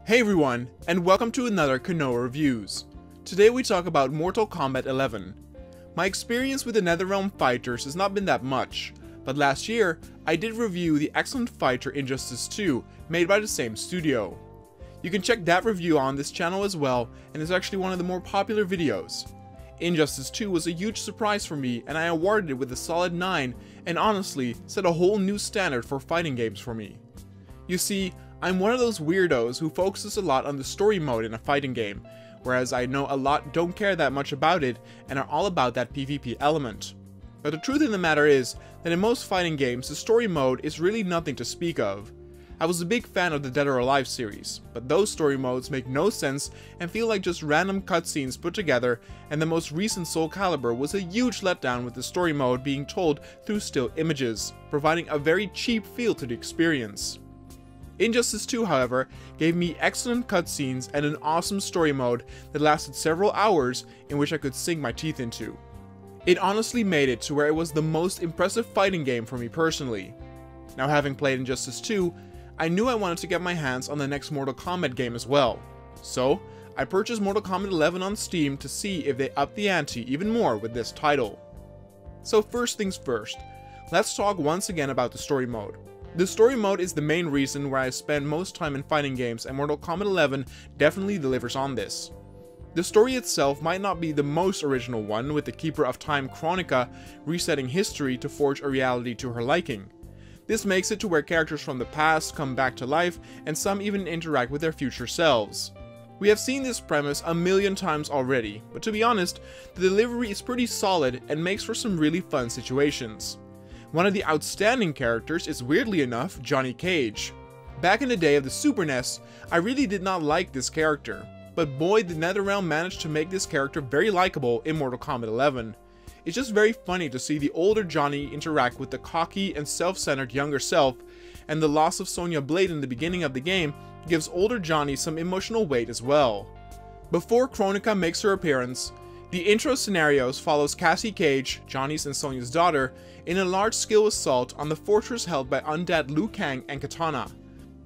Hey everyone, and welcome to another Kanoa Reviews. Today we talk about Mortal Kombat 11. My experience with the Netherrealm fighters has not been that much, but last year I did review the excellent fighter Injustice 2, made by the same studio. You can check that review on this channel as well, and it's actually one of the more popular videos. Injustice 2 was a huge surprise for me, and I awarded it with a solid 9, and honestly set a whole new standard for fighting games for me. You see, I'm one of those weirdos who focuses a lot on the story mode in a fighting game, whereas I know a lot don't care that much about it and are all about that PvP element. But the truth of the matter is that in most fighting games the story mode is really nothing to speak of. I was a big fan of the Dead or Alive series, but those story modes make no sense and feel like just random cutscenes put together, and the most recent Soul Calibur was a huge letdown with the story mode being told through still images, providing a very cheap feel to the experience. Injustice 2, however, gave me excellent cutscenes and an awesome story mode that lasted several hours in which I could sink my teeth into. It honestly made it to where it was the most impressive fighting game for me personally. Now, having played Injustice 2, I knew I wanted to get my hands on the next Mortal Kombat game as well. So, I purchased Mortal Kombat 11 on Steam to see if they upped the ante even more with this title. So first things first, let's talk once again about the story mode. The story mode is the main reason where I spend most time in fighting games, and Mortal Kombat 11 definitely delivers on this. The story itself might not be the most original one, with the Keeper of Time Chronica resetting history to forge a reality to her liking. This makes it to where characters from the past come back to life, and some even interact with their future selves. We have seen this premise a million times already, but to be honest, the delivery is pretty solid and makes for some really fun situations. One of the outstanding characters is, weirdly enough, Johnny Cage. Back in the day of the Super NES, I really did not like this character, but boy did NetherRealm manage to make this character very likable in Mortal Kombat 11. It's just very funny to see the older Johnny interact with the cocky and self-centered younger self, and the loss of Sonya Blade in the beginning of the game gives older Johnny some emotional weight as well. Before Chronica makes her appearance, the intro scenarios follows Cassie Cage, Johnny's and Sonya's daughter, in a large-scale assault on the fortress held by undead Liu Kang and Kitana.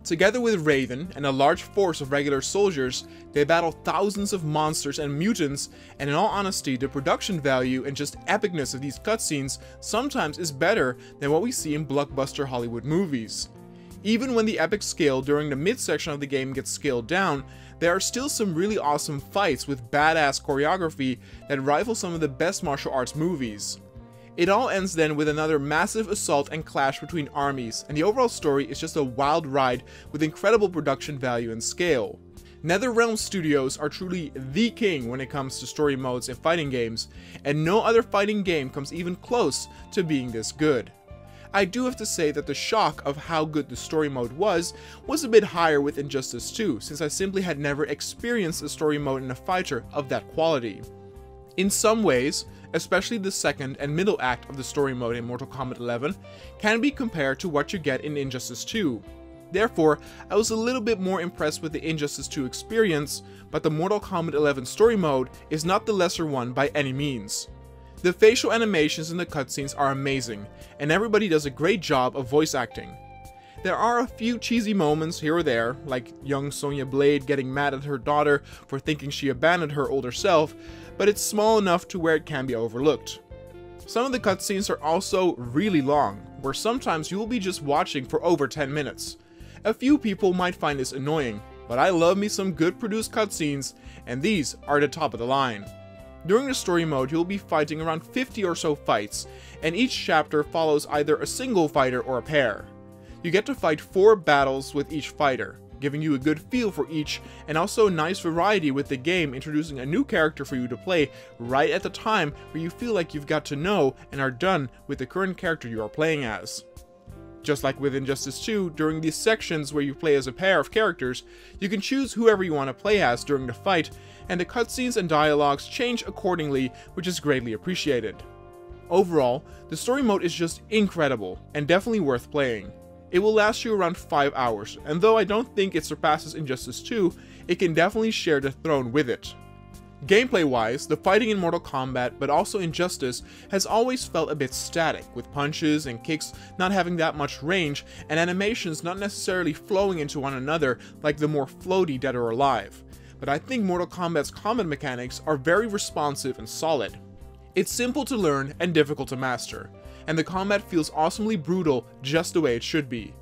Together with Raven and a large force of regular soldiers, they battle thousands of monsters and mutants, and in all honesty, the production value and just epicness of these cutscenes sometimes is better than what we see in blockbuster Hollywood movies. Even when the epic scale during the midsection of the game gets scaled down, there are still some really awesome fights with badass choreography that rival some of the best martial arts movies. It all ends then with another massive assault and clash between armies, and the overall story is just a wild ride with incredible production value and scale. Netherrealms Studios are truly the king when it comes to story modes in fighting games, and no other fighting game comes even close to being this good. I do have to say that the shock of how good the story mode was a bit higher with Injustice 2, since I simply had never experienced a story mode in a fighter of that quality. In some ways, especially the second and middle act of the story mode in Mortal Kombat 11, can be compared to what you get in Injustice 2. Therefore, I was a little bit more impressed with the Injustice 2 experience, but the Mortal Kombat 11 story mode is not the lesser one by any means. The facial animations in the cutscenes are amazing, and everybody does a great job of voice acting. There are a few cheesy moments here or there, like young Sonya Blade getting mad at her daughter for thinking she abandoned her older self, but it's small enough to where it can be overlooked. Some of the cutscenes are also really long, where sometimes you will be just watching for over 10 minutes. A few people might find this annoying, but I love me some good produced cutscenes, and these are the top of the line. During the story mode, you'll be fighting around 50 or so fights, and each chapter follows either a single fighter or a pair. You get to fight 4 battles with each fighter, giving you a good feel for each, and also a nice variety with the game introducing a new character for you to play right at the time where you feel like you've got to know and are done with the current character you are playing as. Just like with Injustice 2, during these sections where you play as a pair of characters, you can choose whoever you want to play as during the fight, and the cutscenes and dialogues change accordingly, which is greatly appreciated. Overall, the story mode is just incredible, and definitely worth playing. It will last you around 5 hours, and though I don't think it surpasses Injustice 2, it can definitely share the throne with it. Gameplay-wise, the fighting in Mortal Kombat, but also Injustice, has always felt a bit static, with punches and kicks not having that much range, and animations not necessarily flowing into one another like the more floaty Dead or Alive. But I think Mortal Kombat's combat mechanics are very responsive and solid. It's simple to learn and difficult to master, and the combat feels awesomely brutal just the way it should be.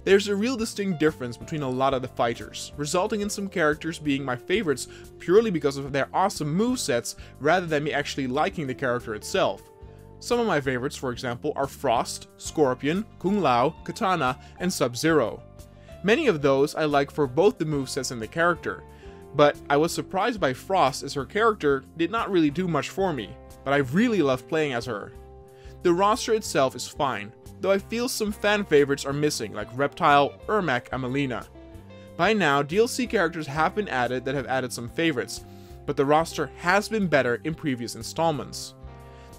There's a real distinct difference between a lot of the fighters, resulting in some characters being my favorites purely because of their awesome movesets rather than me actually liking the character itself. Some of my favorites, for example, are Frost, Scorpion, Kung Lao, Katana, and Sub-Zero. Many of those I like for both the movesets and the character, but I was surprised by Frost as her character did not really do much for me, but I really love playing as her. The roster itself is fine, though I feel some fan favorites are missing, like Reptile, Ermac, and Melina. By now, DLC characters have been added that have added some favorites, but the roster has been better in previous installments.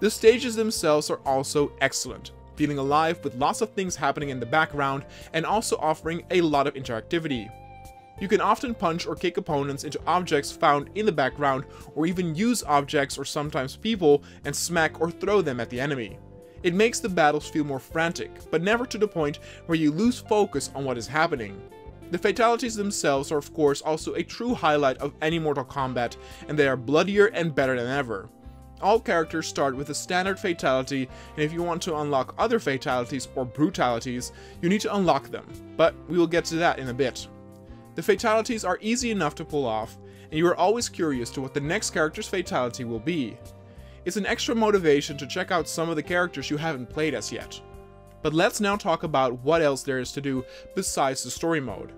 The stages themselves are also excellent, feeling alive with lots of things happening in the background and also offering a lot of interactivity. You can often punch or kick opponents into objects found in the background, or even use objects or sometimes people and smack or throw them at the enemy. It makes the battles feel more frantic, but never to the point where you lose focus on what is happening. The fatalities themselves are of course also a true highlight of any Mortal Kombat, and they are bloodier and better than ever. All characters start with a standard fatality, and if you want to unlock other fatalities or brutalities, you need to unlock them, but we will get to that in a bit. The fatalities are easy enough to pull off, and you are always curious to what the next character's fatality will be. It's an extra motivation to check out some of the characters you haven't played as yet. But let's now talk about what else there is to do besides the story mode.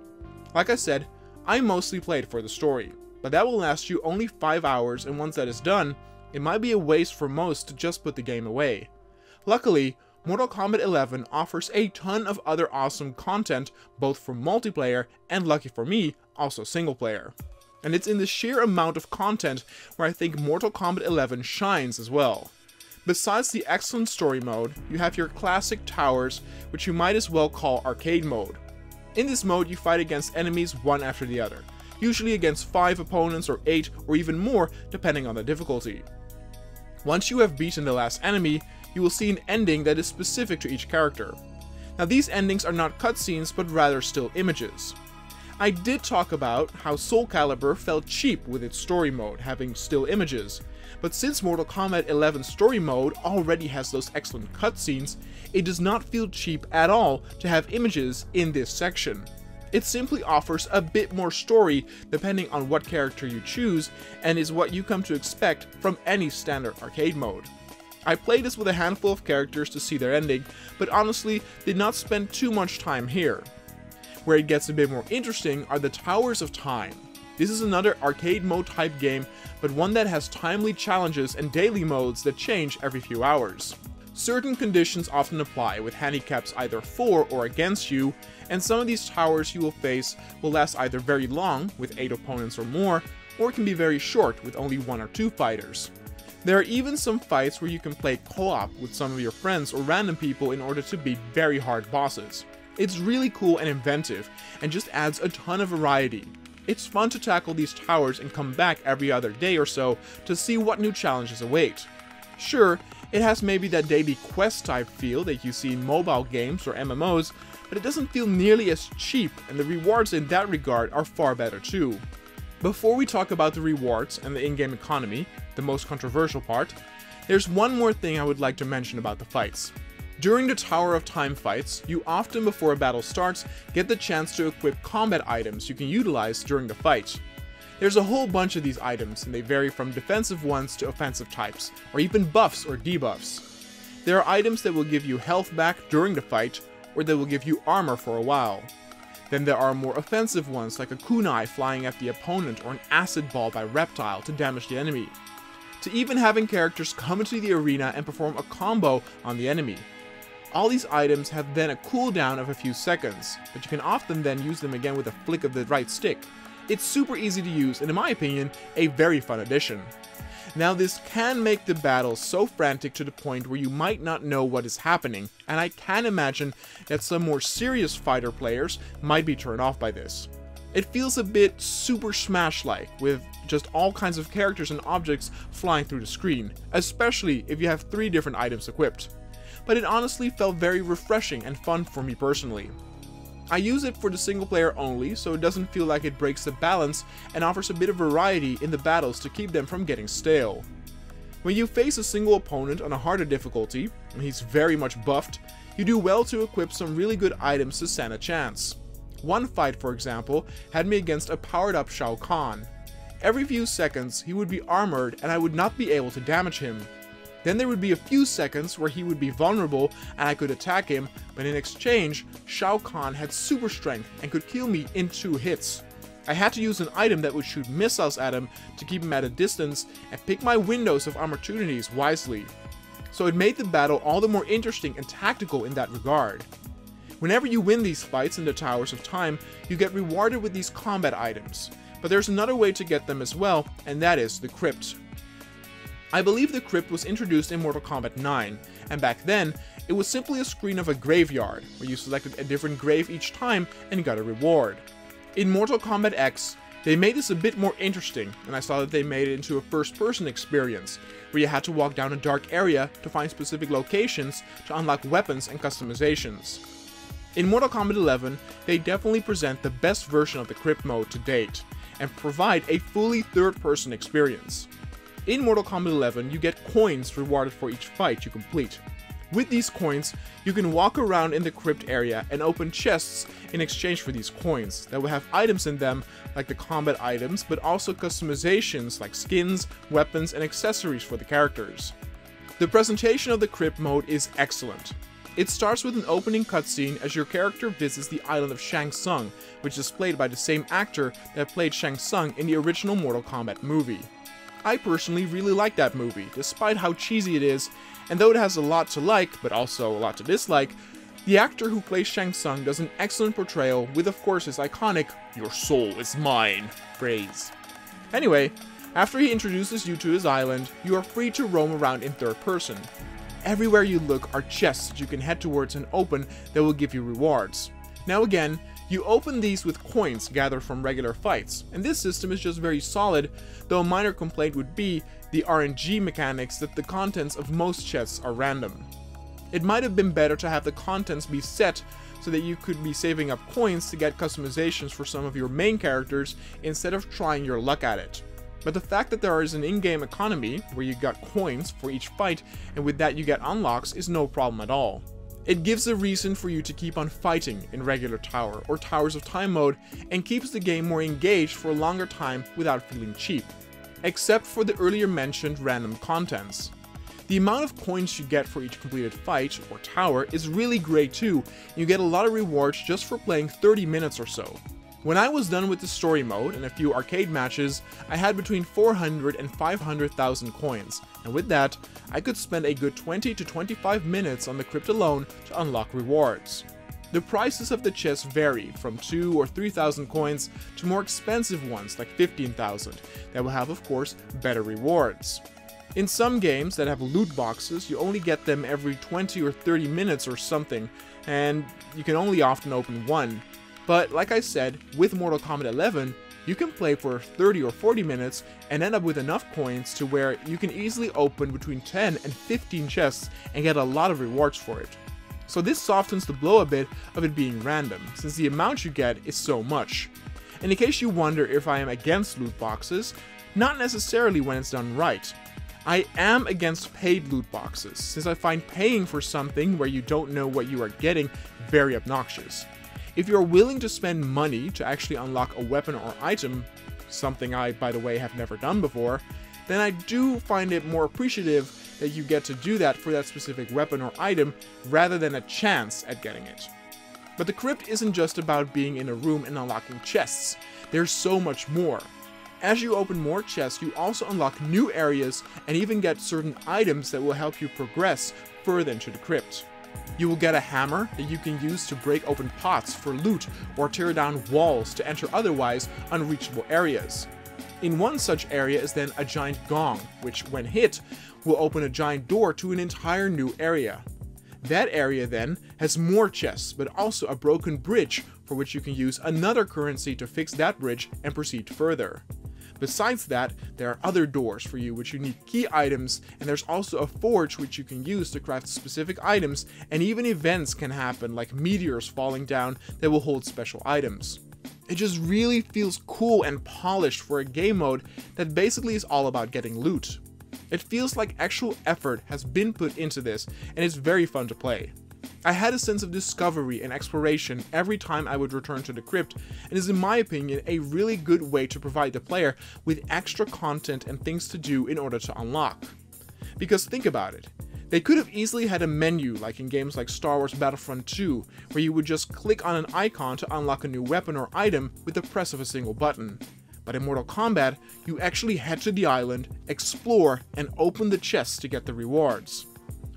Like I said, I mostly played for the story, but that will last you only 5 hours, and once that is done, it might be a waste for most to just put the game away. Luckily, Mortal Kombat 11 offers a ton of other awesome content, both for multiplayer and, lucky for me, also single player. And it's in the sheer amount of content where I think Mortal Kombat 11 shines as well. Besides the excellent story mode, you have your classic towers, which you might as well call arcade mode. In this mode you fight against enemies one after the other, usually against 5 opponents or 8 or even more depending on the difficulty. Once you have beaten the last enemy, you will see an ending that is specific to each character. Now these endings are not cutscenes but rather still images. I did talk about how Soul Calibur felt cheap with its story mode, having still images, but since Mortal Kombat 11 story mode already has those excellent cutscenes, it does not feel cheap at all to have images in this section. It simply offers a bit more story depending on what character you choose, and is what you come to expect from any standard arcade mode. I played this with a handful of characters to see their ending, but honestly did not spend too much time here. Where it gets a bit more interesting are the Towers of Time. This is another arcade mode type game, but one that has timely challenges and daily modes that change every few hours. Certain conditions often apply, with handicaps either for or against you, and some of these towers you will face will last either very long, with 8 opponents or more, or it can be very short, with only 1 or 2 fighters. There are even some fights where you can play co-op with some of your friends or random people in order to beat very hard bosses. It's really cool and inventive, and just adds a ton of variety. It's fun to tackle these towers and come back every other day or so to see what new challenges await. Sure, it has maybe that daily quest type feel that you see in mobile games or MMOs, but it doesn't feel nearly as cheap, and the rewards in that regard are far better too. Before we talk about the rewards and the in-game economy, the most controversial part, there's one more thing I would like to mention about the fights. During the Tower of Time fights, you often before a battle starts get the chance to equip combat items you can utilize during the fight. There's a whole bunch of these items, and they vary from defensive ones to offensive types, or even buffs or debuffs. There are items that will give you health back during the fight, or that will give you armor for a while. Then there are more offensive ones like a kunai flying at the opponent or an acid ball by Reptile to damage the enemy. To even having characters come into the arena and perform a combo on the enemy. All these items have then a cooldown of a few seconds, but you can often then use them again with a flick of the right stick. It's super easy to use and in my opinion, a very fun addition. Now this can make the battles so frantic to the point where you might not know what is happening, and I can imagine that some more serious fighter players might be turned off by this. It feels a bit Super Smash-like, with just all kinds of characters and objects flying through the screen, especially if you have 3 different items equipped. But it honestly felt very refreshing and fun for me personally. I use it for the single player only, so it doesn't feel like it breaks the balance and offers a bit of variety in the battles to keep them from getting stale. When you face a single opponent on a harder difficulty, and he's very much buffed, you do well to equip some really good items to stand a chance. One fight, for example, had me against a powered up Shao Kahn. Every few seconds he would be armored and I would not be able to damage him. Then there would be a few seconds where he would be vulnerable and I could attack him, but in exchange, Shao Kahn had super strength and could kill me in 2 hits. I had to use an item that would shoot missiles at him to keep him at a distance and pick my windows of opportunities wisely. So it made the battle all the more interesting and tactical in that regard. Whenever you win these fights in the Towers of Time, you get rewarded with these combat items, but there's another way to get them as well, and that is the Crypt. I believe the Crypt was introduced in Mortal Kombat 9, and back then, it was simply a screen of a graveyard, where you selected a different grave each time and got a reward. In Mortal Kombat X, they made this a bit more interesting, and I saw that they made it into a first-person experience, where you had to walk down a dark area to find specific locations to unlock weapons and customizations. In Mortal Kombat 11, they definitely present the best version of the Crypt mode to date, and provide a fully third-person experience. In Mortal Kombat 11, you get coins rewarded for each fight you complete. With these coins, you can walk around in the Crypt area and open chests in exchange for these coins that will have items in them like the combat items, but also customizations like skins, weapons, and accessories for the characters. The presentation of the Crypt mode is excellent. It starts with an opening cutscene as your character visits the island of Shang Tsung, which is played by the same actor that played Shang Tsung in the original Mortal Kombat movie. I personally really like that movie, despite how cheesy it is, and though it has a lot to like, but also a lot to dislike, the actor who plays Shang Tsung does an excellent portrayal with of course his iconic "your soul is mine" phrase. Anyway, after he introduces you to his island, you are free to roam around in third person. Everywhere you look are chests that you can head towards and open that will give you rewards. Now again, you open these with coins gathered from regular fights, and this system is just very solid, though a minor complaint would be the RNG mechanics that the contents of most chests are random. It might have been better to have the contents be set so that you could be saving up coins to get customizations for some of your main characters instead of trying your luck at it. But the fact that there is an in-game economy where you got coins for each fight and with that you get unlocks is no problem at all. It gives a reason for you to keep on fighting in regular tower or Towers of Time mode and keeps the game more engaged for a longer time without feeling cheap. Except for the earlier mentioned random contents. The amount of coins you get for each completed fight or tower is really great too, you get a lot of rewards just for playing 30 minutes or so. When I was done with the story mode and a few arcade matches, I had between 400 and 500,000 coins, and with that, I could spend a good 20 to 25 minutes on the Crypt alone to unlock rewards. The prices of the chests vary from 2 or 3,000 coins to more expensive ones like 15,000 that will have of course better rewards. In some games that have loot boxes, you only get them every 20 or 30 minutes or something, and you can only often open one. But like I said, with Mortal Kombat 11, you can play for 30 or 40 minutes and end up with enough coins to where you can easily open between 10 and 15 chests and get a lot of rewards for it. So this softens the blow a bit of it being random, since the amount you get is so much. And in case you wonder if I am against loot boxes, not necessarily when it's done right. I am against paid loot boxes, since I find paying for something where you don't know what you are getting very obnoxious. If you're willing to spend money to actually unlock a weapon or item, something I, by the way, have never done before, then I do find it more appreciative that you get to do that for that specific weapon or item rather than a chance at getting it. But the Crypt isn't just about being in a room and unlocking chests, there's so much more. As you open more chests, you also unlock new areas and even get certain items that will help you progress further into the Crypt. You will get a hammer that you can use to break open pots for loot or tear down walls to enter otherwise unreachable areas. In one such area is then a giant gong, which when hit, will open a giant door to an entire new area. That area then has more chests, but also a broken bridge for which you can use another currency to fix that bridge and proceed further. Besides that, there are other doors for you which you need key items, and there's also a forge which you can use to craft specific items, and even events can happen like meteors falling down that will hold special items. It just really feels cool and polished for a game mode that basically is all about getting loot. It feels like actual effort has been put into this, and it's very fun to play. I had a sense of discovery and exploration every time I would return to the crypt, and is in my opinion a really good way to provide the player with extra content and things to do in order to unlock. Because think about it, they could have easily had a menu like in games like Star Wars Battlefront 2, where you would just click on an icon to unlock a new weapon or item with the press of a single button. But in Mortal Kombat, you actually head to the island, explore, and open the chests to get the rewards.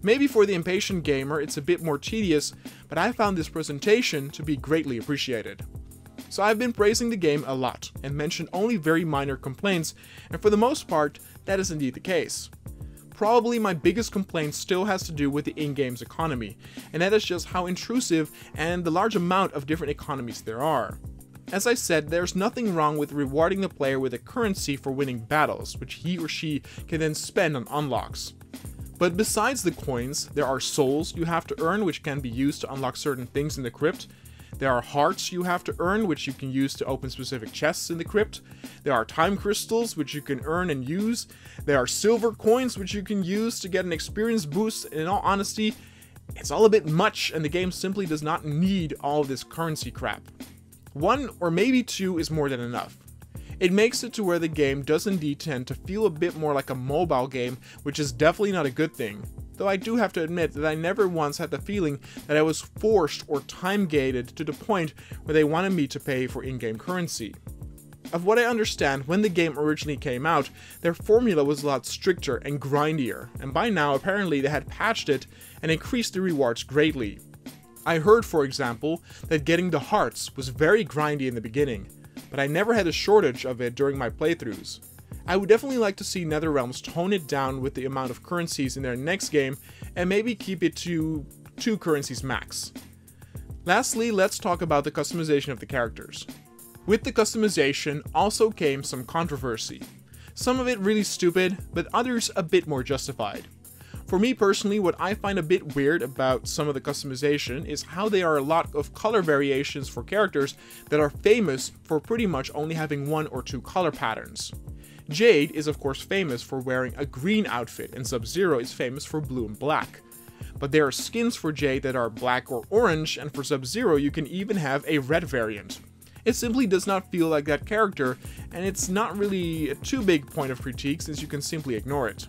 Maybe for the impatient gamer it's a bit more tedious, but I found this presentation to be greatly appreciated. So I've been praising the game a lot, and mentioned only very minor complaints, and for the most part, that is indeed the case. Probably my biggest complaint still has to do with the in-game's economy, and that is just how intrusive and the large amount of different economies there are. As I said, there's nothing wrong with rewarding the player with a currency for winning battles, which he or she can then spend on unlocks. But besides the coins, there are souls you have to earn which can be used to unlock certain things in the crypt. There are hearts you have to earn which you can use to open specific chests in the crypt. There are time crystals which you can earn and use. There are silver coins which you can use to get an experience boost. In all honesty, it's all a bit much, and the game simply does not need all of this currency crap. One or maybe two is more than enough. It makes it to where the game does indeed tend to feel a bit more like a mobile game, which is definitely not a good thing. Though I do have to admit that I never once had the feeling that I was forced or time-gated to the point where they wanted me to pay for in-game currency. Of what I understand, when the game originally came out, their formula was a lot stricter and grindier, and by now apparently they had patched it and increased the rewards greatly. I heard, for example, that getting the hearts was very grindy in the beginning, but I never had a shortage of it during my playthroughs. I would definitely like to see Netherrealms tone it down with the amount of currencies in their next game, and maybe keep it to 2 currencies max. Lastly, let's talk about the customization of the characters. With the customization also came some controversy. Some of it really stupid, but others a bit more justified. For me personally, what I find a bit weird about some of the customization is how there are a lot of color variations for characters that are famous for pretty much only having 1 or 2 color patterns. Jade is of course famous for wearing a green outfit, and Sub-Zero is famous for blue and black. But there are skins for Jade that are black or orange, and for Sub-Zero you can even have a red variant. It simply does not feel like that character, and it's not really a too big point of critique since you can simply ignore it.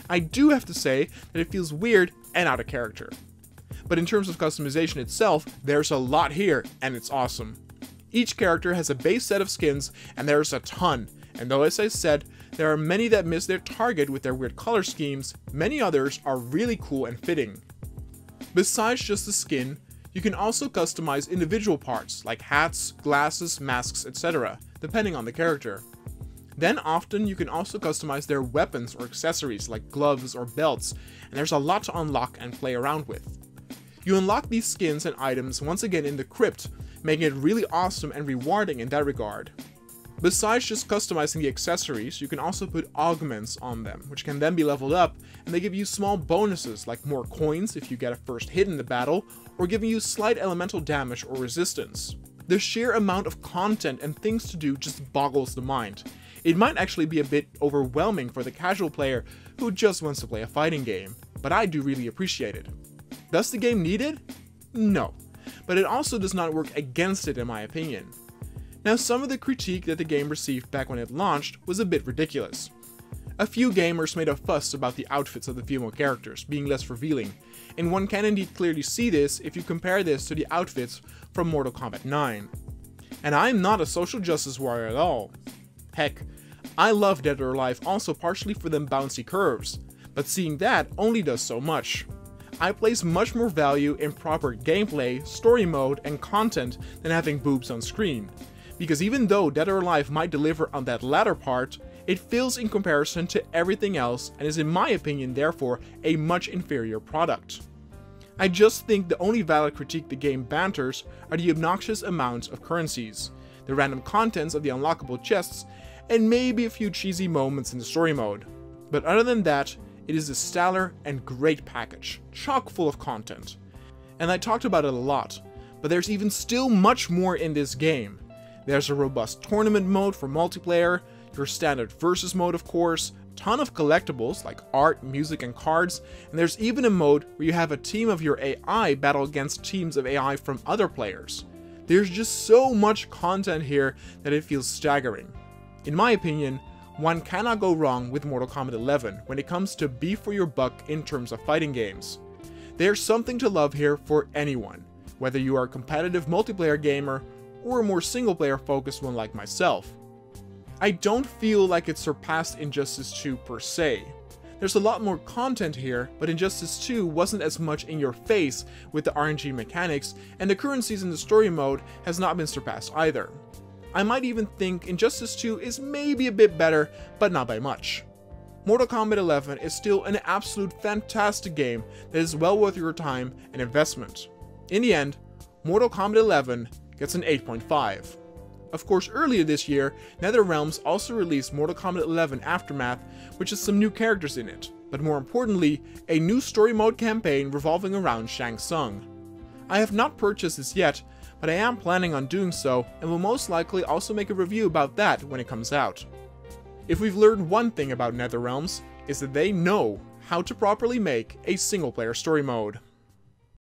I do have to say that it feels weird and out of character. But in terms of customization itself, there's a lot here, and it's awesome. Each character has a base set of skins, and there's a ton, and though as I said, there are many that miss their target with their weird color schemes, many others are really cool and fitting. Besides just the skin, you can also customize individual parts like hats, glasses, masks, etc., depending on the character. Then often you can also customize their weapons or accessories like gloves or belts, and there's a lot to unlock and play around with. You unlock these skins and items once again in the crypt, making it really awesome and rewarding in that regard. Besides just customizing the accessories, you can also put augments on them, which can then be leveled up, and they give you small bonuses like more coins if you get a first hit in the battle, or giving you slight elemental damage or resistance. The sheer amount of content and things to do just boggles the mind. It might actually be a bit overwhelming for the casual player who just wants to play a fighting game, but I do really appreciate it. Does the game need it? No, but it also does not work against it in my opinion. Now, some of the critique that the game received back when it launched was a bit ridiculous. A few gamers made a fuss about the outfits of the female characters being less revealing, and one can indeed clearly see this if you compare this to the outfits from Mortal Kombat 9. And I'm not a social justice warrior at all. Heck, I love Dead or Alive also partially for them bouncy curves, but seeing that only does so much. I place much more value in proper gameplay, story mode, and content than having boobs on screen. Because even though Dead or Alive might deliver on that latter part, it fails in comparison to everything else and is in my opinion therefore a much inferior product. I just think the only valid critique the game banters are the obnoxious amounts of currencies, the random contents of the unlockable chests, and maybe a few cheesy moments in the story mode. But other than that, it is a stellar and great package, chock full of content. And I talked about it a lot, but there's even still much more in this game. There's a robust tournament mode for multiplayer, your standard versus mode of course, ton of collectibles like art, music, and cards, and there's even a mode where you have a team of your AI battle against teams of AI from other players. There's just so much content here that it feels staggering. In my opinion, one cannot go wrong with Mortal Kombat 11 when it comes to beef for your buck in terms of fighting games. There's something to love here for anyone, whether you are a competitive multiplayer gamer or a more single player focused one like myself. I don't feel like it surpassed Injustice 2 per se. There's a lot more content here, but Injustice 2 wasn't as much in your face with the RNG mechanics, and the currencies in the story mode has not been surpassed either. I might even think Injustice 2 is maybe a bit better, but not by much. Mortal Kombat 11 is still an absolute fantastic game that is well worth your time and investment. In the end, Mortal Kombat 11 gets an 8.5. Of course, earlier this year, Netherrealms also released Mortal Kombat 11 Aftermath, which has some new characters in it, but more importantly, a new story mode campaign revolving around Shang Tsung. I have not purchased this yet, but I am planning on doing so, and will most likely also make a review about that when it comes out. If we've learned one thing about Netherrealms, is that they know how to properly make a single player story mode.